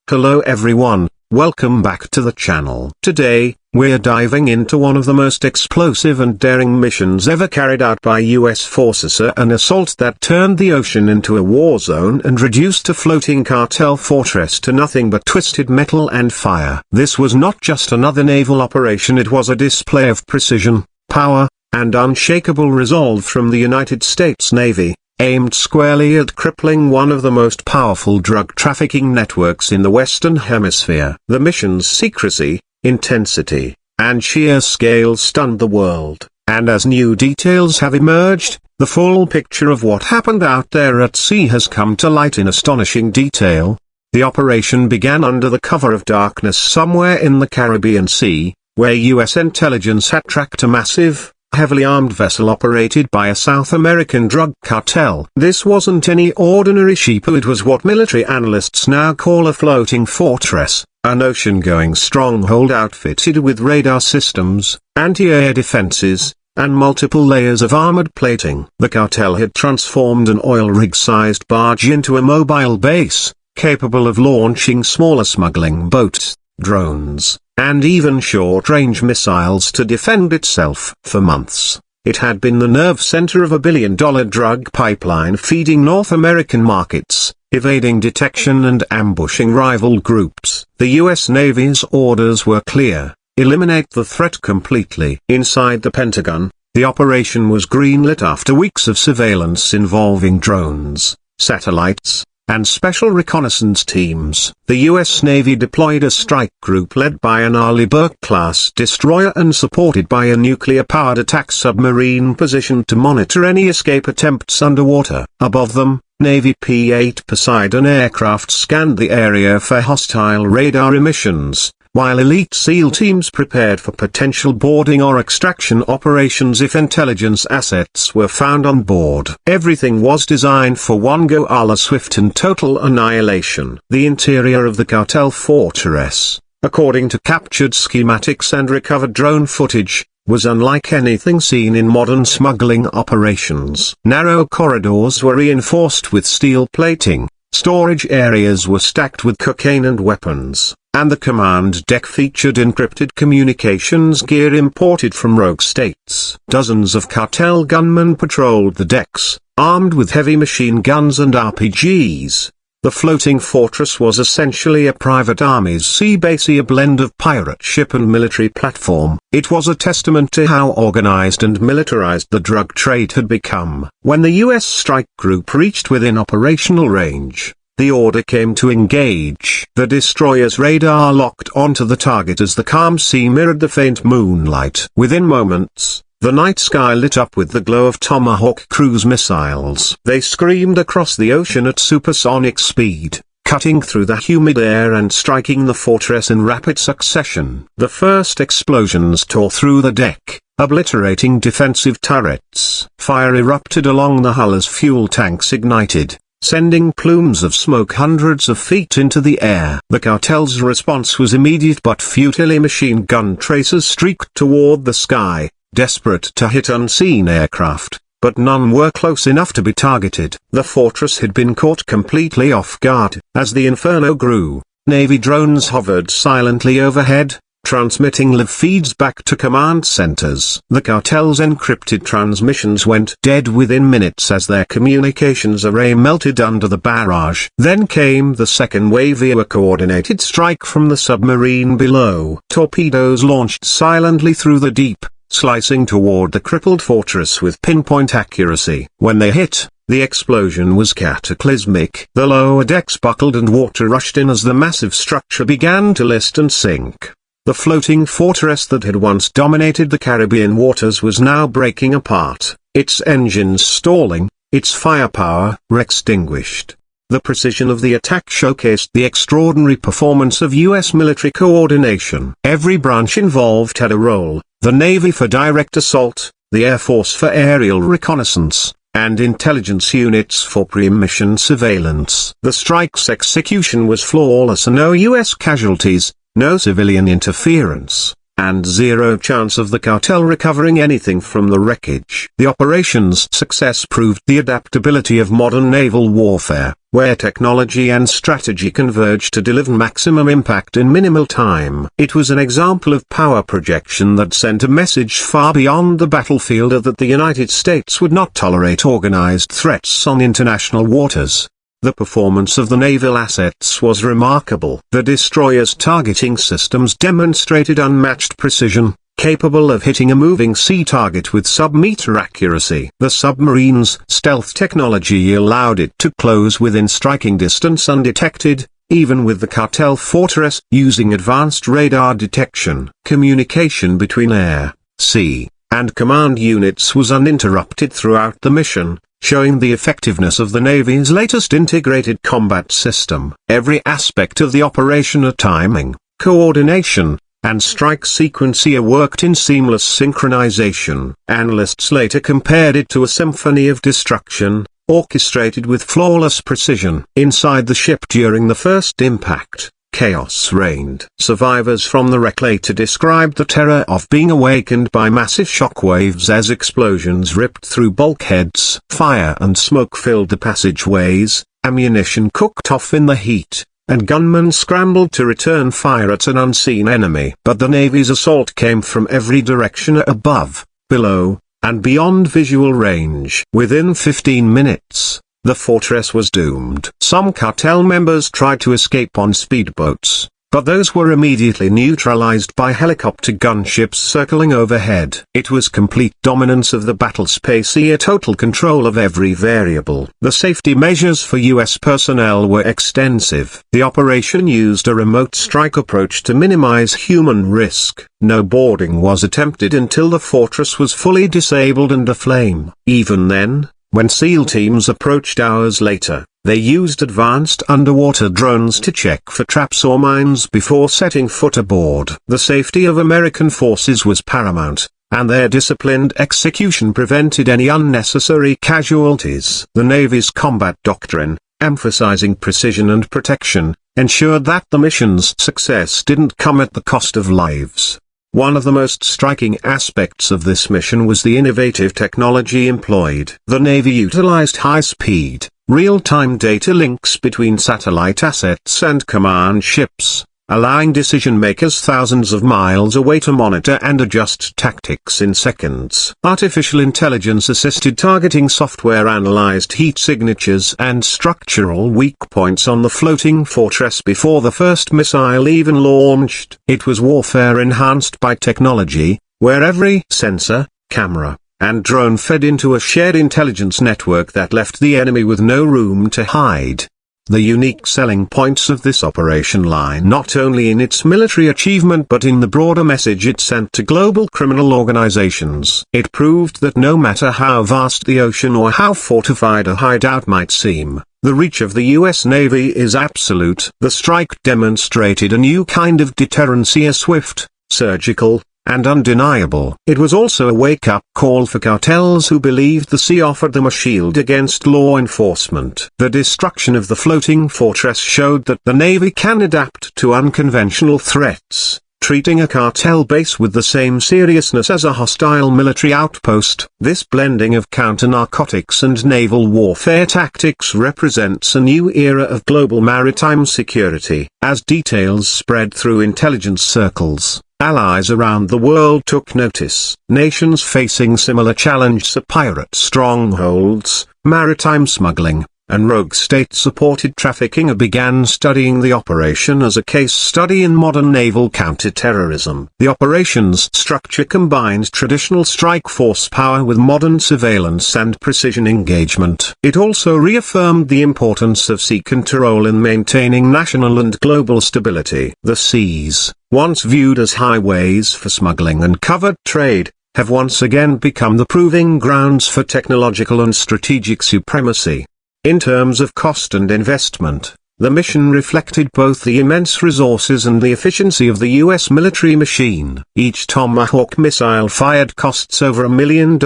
Hello everyone, welcome back to the channel. Today, we're diving into one of the most explosive and daring missions ever carried out by US forces, an assault that turned the ocean into a war zone and reduced a floating cartel fortress to nothing but twisted metal and fire. This was not just another naval operation, it was a display of precision, power, and unshakable resolve from the United States Navy, aimed squarely at crippling one of the most powerful drug trafficking networks in the Western Hemisphere. The mission's secrecy, intensity, and sheer scale stunned the world, and as new details have emerged, the full picture of what happened out there at sea has come to light in astonishing detail. The operation began under the cover of darkness somewhere in the Caribbean Sea, where US intelligence had tracked a massive, heavily armed vessel operated by a South American drug cartel. This wasn't any ordinary ship, it was what military analysts now call a floating fortress, an ocean-going stronghold outfitted with radar systems, anti-air defenses, and multiple layers of armored plating. The cartel had transformed an oil rig-sized barge into a mobile base, capable of launching smaller smuggling boats, drones, and even short-range missiles to defend itself. For months, it had been the nerve center of a billion-dollar drug pipeline feeding North American markets, evading detection and ambushing rival groups. The US Navy's orders were clear: eliminate the threat completely. Inside the Pentagon, the operation was greenlit after weeks of surveillance involving drones, satellites, and special reconnaissance teams. The US Navy deployed a strike group led by an Arleigh Burke-class destroyer and supported by a nuclear-powered attack submarine positioned to monitor any escape attempts underwater. Above them, Navy P-8 Poseidon aircraft scanned the area for hostile radar emissions, while elite SEAL teams prepared for potential boarding or extraction operations if intelligence assets were found on board. Everything was designed for one go: swift and total annihilation. The interior of the cartel fortress, according to captured schematics and recovered drone footage, was unlike anything seen in modern smuggling operations. Narrow corridors were reinforced with steel plating, storage areas were stacked with cocaine and weapons, and the command deck featured encrypted communications gear imported from rogue states. Dozens of cartel gunmen patrolled the decks, armed with heavy machine guns and RPGs. The floating fortress was essentially a private army's sea base, a blend of pirate ship and military platform. It was a testament to how organized and militarized the drug trade had become. When the US strike group reached within operational range, the order came to engage. The destroyer's radar locked onto the target as the calm sea mirrored the faint moonlight. Within moments, the night sky lit up with the glow of Tomahawk cruise missiles. They screamed across the ocean at supersonic speed, cutting through the humid air and striking the fortress in rapid succession. The first explosions tore through the deck, obliterating defensive turrets. Fire erupted along the hull as fuel tanks ignited, sending plumes of smoke hundreds of feet into the air. The cartel's response was immediate but futile. Machine gun tracers streaked toward the sky, desperate to hit unseen aircraft, but none were close enough to be targeted. The fortress had been caught completely off guard. As the inferno grew, Navy drones hovered silently overhead, transmitting live feeds back to command centers. The cartel's encrypted transmissions went dead within minutes as their communications array melted under the barrage. Then came the second wave, a coordinated strike from the submarine below. Torpedoes launched silently through the deep, slicing toward the crippled fortress with pinpoint accuracy. When they hit, the explosion was cataclysmic. The lower decks buckled and water rushed in as the massive structure began to list and sink. The floating fortress that had once dominated the Caribbean waters was now breaking apart, its engines stalling, its firepower extinguished. The precision of the attack showcased the extraordinary performance of US military coordination. Every branch involved had a role: the Navy for direct assault, the Air Force for aerial reconnaissance, and intelligence units for pre-mission surveillance. The strike's execution was flawless: no US casualties, no civilian interference, and zero chance of the cartel recovering anything from the wreckage. The operation's success proved the adaptability of modern naval warfare. where technology and strategy converged to deliver maximum impact in minimal time. It was an example of power projection that sent a message far beyond the battlefield that the United States would not tolerate organized threats on international waters. The performance of the naval assets was remarkable. The destroyers' targeting systems demonstrated unmatched precision, capable of hitting a moving sea target with sub-meter accuracy. The submarine's stealth technology allowed it to close within striking distance undetected, even with the Cartel fortress using advanced radar detection. Communication between air, sea, and command units was uninterrupted throughout the mission, showing the effectiveness of the Navy's latest integrated combat system. Every aspect of the operation, timing, coordination, and strike sequencia worked in seamless synchronization. Analysts later compared it to a symphony of destruction, orchestrated with flawless precision. Inside the ship during the first impact, chaos reigned. Survivors from the wreck later described the terror of being awakened by massive shockwaves as explosions ripped through bulkheads. Fire and smoke filled the passageways, ammunition cooked off in the heat, and gunmen scrambled to return fire at an unseen enemy. But the Navy's assault came from every direction, above, below, and beyond visual range. Within 15 minutes, the fortress was doomed. Some cartel members tried to escape on speedboats, but those were immediately neutralized by helicopter gunships circling overhead. It was complete dominance of the battle space, total control of every variable. The safety measures for U.S. personnel were extensive. The operation used a remote strike approach to minimize human risk. No boarding was attempted until the fortress was fully disabled and aflame. Even then, when SEAL teams approached hours later, they used advanced underwater drones to check for traps or mines before setting foot aboard. The safety of American forces was paramount, and their disciplined execution prevented any unnecessary casualties. The Navy's combat doctrine, emphasizing precision and protection, ensured that the mission's success didn't come at the cost of lives. One of the most striking aspects of this mission was the innovative technology employed. The Navy utilized high-speed, real-time data links between satellite assets and command ships, allowing decision-makers thousands of miles away to monitor and adjust tactics in seconds. Artificial intelligence-assisted targeting software analyzed heat signatures and structural weak points on the floating fortress before the first missile even launched. It was warfare enhanced by technology, where every sensor, camera, and drone fed into a shared intelligence network that left the enemy with no room to hide. The unique selling points of this operation lie not only in its military achievement but in the broader message it sent to global criminal organizations. It proved that no matter how vast the ocean or how fortified a hideout might seem, the reach of the U.S. Navy is absolute. The strike demonstrated a new kind of deterrence, swift, surgical, and undeniable. It was also a wake-up call for cartels who believed the sea offered them a shield against law enforcement. The destruction of the floating fortress showed that the Navy can adapt to unconventional threats, treating a cartel base with the same seriousness as a hostile military outpost. This blending of counter-narcotics and naval warfare tactics represents a new era of global maritime security. As details spread through intelligence circles, allies around the world took notice. Nations facing similar challenges, pirate strongholds, maritime smuggling, and rogue state-supported trafficking, began studying the operation as a case study in modern naval counterterrorism. The operation's structure combined traditional strike force power with modern surveillance and precision engagement. It also reaffirmed the importance of sea control in maintaining national and global stability. The seas, once viewed as highways for smuggling and covert trade, have once again become the proving grounds for technological and strategic supremacy. In terms of cost and investment, the mission reflected both the immense resources and the efficiency of the U.S. military machine. Each Tomahawk missile fired costs over $1 million,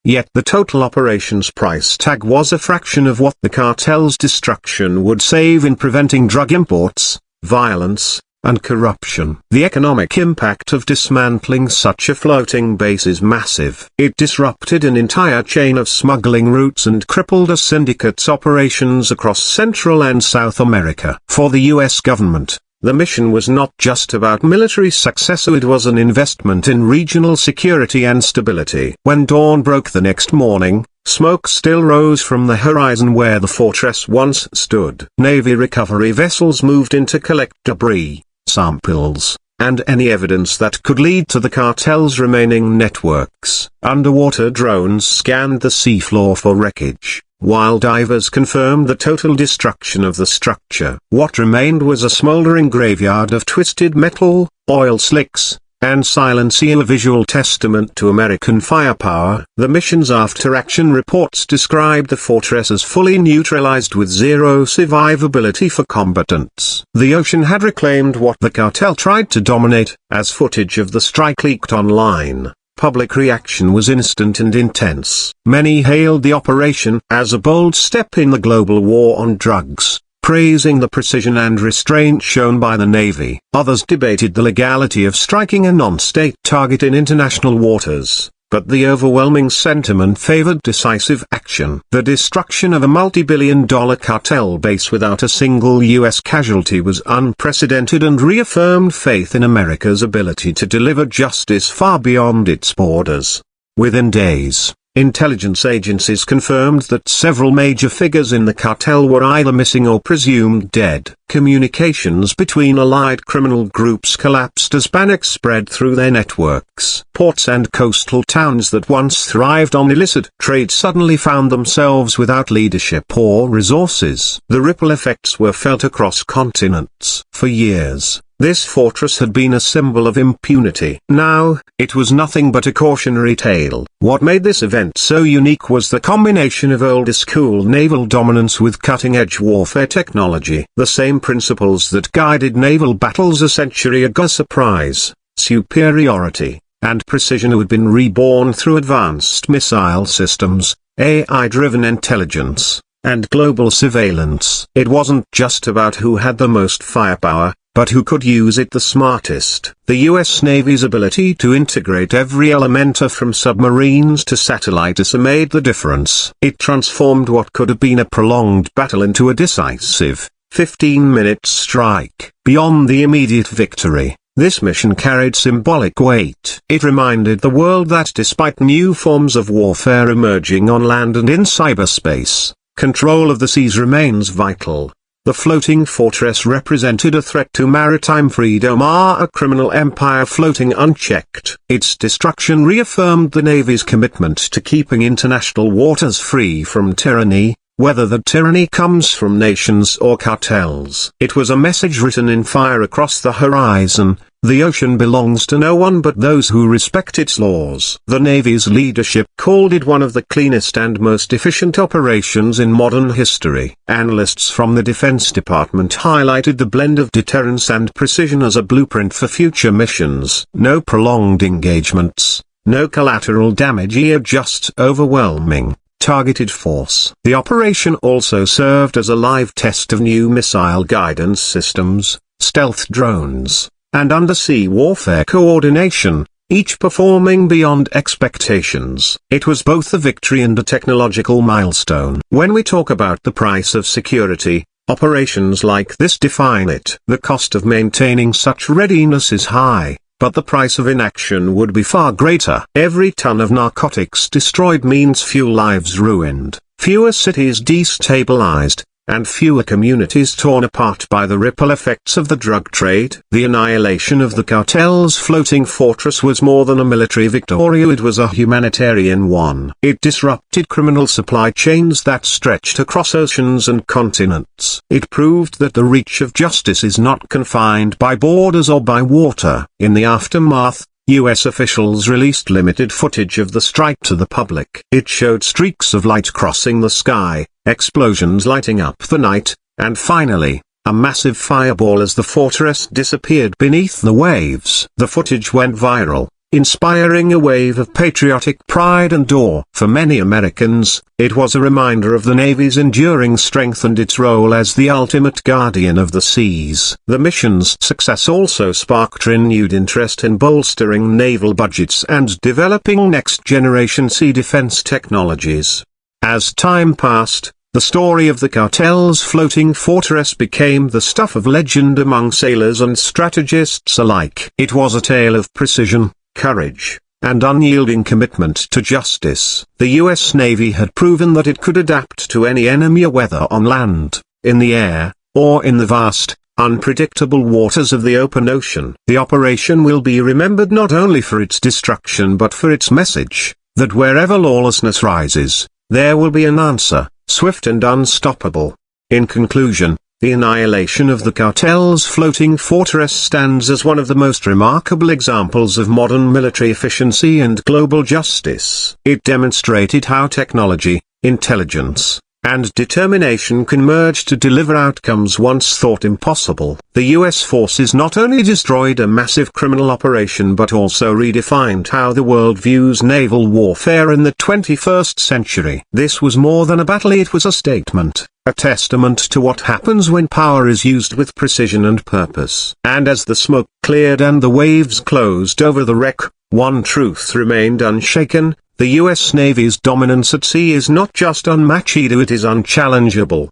yet the total operations price tag was a fraction of what the cartel's destruction would save in preventing drug imports, violence, and corruption. The economic impact of dismantling such a floating base is massive. It disrupted an entire chain of smuggling routes and crippled a syndicate's operations across Central and South America. For the US government, the mission was not just about military success, it was an investment in regional security and stability. When dawn broke the next morning, smoke still rose from the horizon where the fortress once stood. Navy recovery vessels moved in to collect debris, samples, and any evidence that could lead to the cartel's remaining networks. Underwater drones scanned the seafloor for wreckage, while divers confirmed the total destruction of the structure. What remained was a smoldering graveyard of twisted metal, oil slicks, and silence, a visual testament to American firepower. The mission's after-action reports described the fortress as fully neutralized with zero survivability for combatants. The ocean had reclaimed what the cartel tried to dominate. As footage of the strike leaked online, public reaction was instant and intense. Many hailed the operation as a bold step in the global war on drugs, praising the precision and restraint shown by the Navy. Others debated the legality of striking a non-state target in international waters, but the overwhelming sentiment favored decisive action. The destruction of a multi-billion-dollar cartel base without a single U.S. casualty was unprecedented and reaffirmed faith in America's ability to deliver justice far beyond its borders. Within days, intelligence agencies confirmed that several major figures in the cartel were either missing or presumed dead. Communications between allied criminal groups collapsed as panic spread through their networks. Ports and coastal towns that once thrived on illicit trade suddenly found themselves without leadership or resources. The ripple effects were felt across continents. For years, this fortress had been a symbol of impunity. Now, it was nothing but a cautionary tale. What made this event so unique was the combination of old-school naval dominance with cutting-edge warfare technology. The same principles that guided naval battles a century ago: surprise, superiority, and precision had been reborn through advanced missile systems, AI-driven intelligence, and global surveillance. It wasn't just about who had the most firepower, but who could use it the smartest. The U.S. Navy's ability to integrate every element from submarines to satellites made the difference. It transformed what could have been a prolonged battle into a decisive, 15-minute strike. Beyond the immediate victory, this mission carried symbolic weight. It reminded the world that despite new forms of warfare emerging on land and in cyberspace, control of the seas remains vital. The floating fortress represented a threat to maritime freedom, a criminal empire floating unchecked. Its destruction reaffirmed the Navy's commitment to keeping international waters free from tyranny, whether the tyranny comes from nations or cartels. It was a message written in fire across the horizon: the ocean belongs to no one but those who respect its laws. The Navy's leadership called it one of the cleanest and most efficient operations in modern history. Analysts from the Defense Department highlighted the blend of deterrence and precision as a blueprint for future missions. No prolonged engagements, no collateral damage, just overwhelming, targeted force. The operation also served as a live test of new missile guidance systems, stealth drones, and undersea warfare coordination, each performing beyond expectations. It was both a victory and a technological milestone. When we talk about the price of security, operations like this define it. The cost of maintaining such readiness is high, but the price of inaction would be far greater. Every ton of narcotics destroyed means fewer lives ruined, fewer cities destabilized, and fewer communities torn apart by the ripple effects of the drug trade. The annihilation of the cartel's floating fortress was more than a military victory, it was a humanitarian one. It disrupted criminal supply chains that stretched across oceans and continents. It proved that the reach of justice is not confined by borders or by water. In the aftermath, U.S. officials released limited footage of the strike to the public. It showed streaks of light crossing the sky, explosions lighting up the night, and finally, a massive fireball as the fortress disappeared beneath the waves. The footage went viral, inspiring a wave of patriotic pride and awe. For many Americans, it was a reminder of the Navy's enduring strength and its role as the ultimate guardian of the seas. The mission's success also sparked renewed interest in bolstering naval budgets and developing next-generation sea defense technologies. As time passed, the story of the Cartel's floating fortress became the stuff of legend among sailors and strategists alike. It was a tale of precision, courage, and unyielding commitment to justice. The U.S. Navy had proven that it could adapt to any enemy, whether on land, in the air, or in the vast, unpredictable waters of the open ocean. The operation will be remembered not only for its destruction but for its message, that wherever lawlessness rises, there will be an answer, swift and unstoppable. In conclusion, the annihilation of the Cartel's floating fortress stands as one of the most remarkable examples of modern military efficiency and global justice. It demonstrated how technology, intelligence, and determination can merge to deliver outcomes once thought impossible. The U.S. forces not only destroyed a massive criminal operation but also redefined how the world views naval warfare in the 21st century. This was more than a battle, it was a statement, a testament to what happens when power is used with precision and purpose. And as the smoke cleared and the waves closed over the wreck, one truth remained unshaken: the U.S. Navy's dominance at sea is not just unmatched, it is unchallengeable.